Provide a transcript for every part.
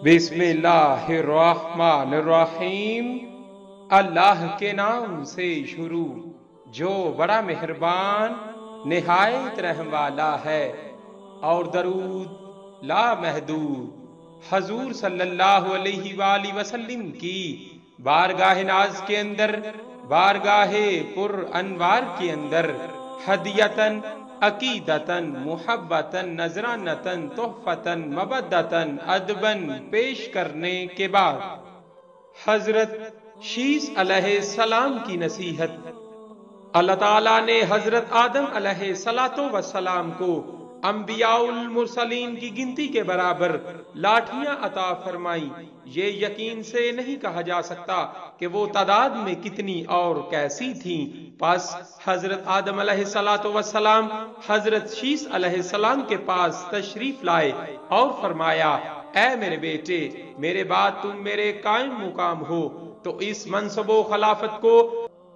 بسم اللہ الرحمن الرحیم۔ اللہ کے نام سے شروع جو بڑا مہربان نہایت رحم والا ہے، اور درود لا محدود حضور صلی اللہ علیہ وآلہ وسلم کی بارگاہ ناز کے اندر، بارگاہ پر انوار کے اندر، ہدیتاً عقیدتاً محبتاً نذرانتاً تحفتاً مودتاً ادباً پیش کرنے کے بعد، حضرت شیس علیہ السلام کی نصیحت۔ اللہ تعالیٰ نے حضرت آدم علیہ السلام کو انبیاء المرسلین کی گنتی کے برابر لاٹھیاں عطا فرمائی۔ یہ یقین سے نہیں کہا جا سکتا کہ وہ تعداد میں کتنی اور کیسی تھیں۔ پس حضرت آدم علیہ السلام حضرت شیس علیہ السلام کے پاس تشریف لائے اور فرمایا، اے میرے بیٹے، میرے بعد تم میرے قائم مقام ہو، تو اس منصب و خلافت کو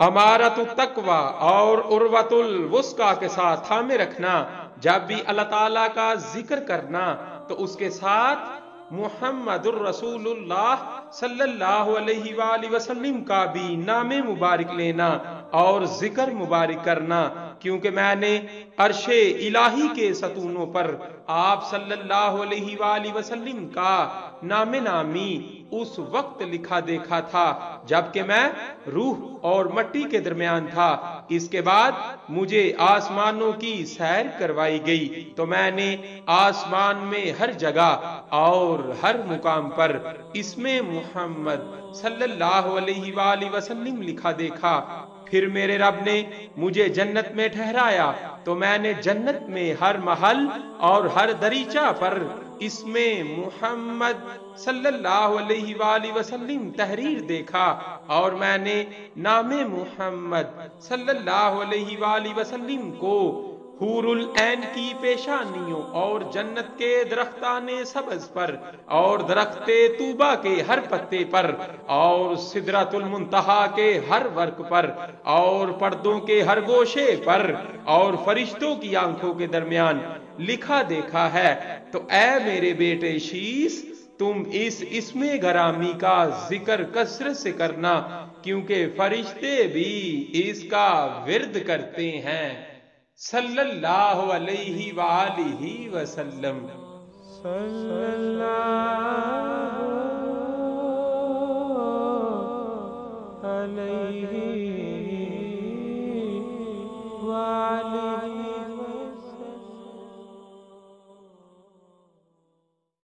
امارت التقوی اور عروۃ الوثقی کے ساتھ تھامے رکھنا۔ جب بھی اللہ تعالیٰ کا ذکر کرنا تو اس کے ساتھ محمد الرسول اللہ صلی اللہ علیہ وآلہ وسلم کا بھی نام مبارک لینا اور ذکر مبارک کرنا، کیونکہ میں نے عرش الہی کے ستونوں پر آپ صلی اللہ علیہ وآلہ وسلم کا نام نامی اس وقت لکھا دیکھا تھا جبکہ میں روح اور مٹی کے درمیان تھا۔ اس کے بعد مجھے آسمانوں کی سیر کروائی گئی تو میں نے آسمان میں ہر جگہ اور ہر مقام پر اسم محمد صلی اللہ علیہ وآلہ وسلم لکھا دیکھا۔ پھر میرے رب نے مجھے جنت میں ٹھہرایا تو میں نے جنت میں ہر محل اور ہر دریچہ پر اسم محمد صلی اللہ علیہ وآلہ وسلم تحریر دیکھا، اور میں نے نام محمد صلی اللہ علیہ وآلہ وسلم کو حور العین کی پیشانیوں اور جنت کے درختان سبز پر اور درخت طوبہ کے ہر پتے پر اور سدرۃ المنتہا کے ہر ورق پر اور پردوں کے ہر گوشے پر اور فرشتوں کی آنکھوں کے درمیان لکھا دیکھا ہے۔ تو اے میرے بیٹے شیس، تم اس اسم گرامی کا ذکر کثرت سے کرنا، کیونکہ فرشتے بھی اس کا ورد کرتے ہیں۔ صلی اللہ علیہ وآلہ وسلم۔ صلی اللہ علیہ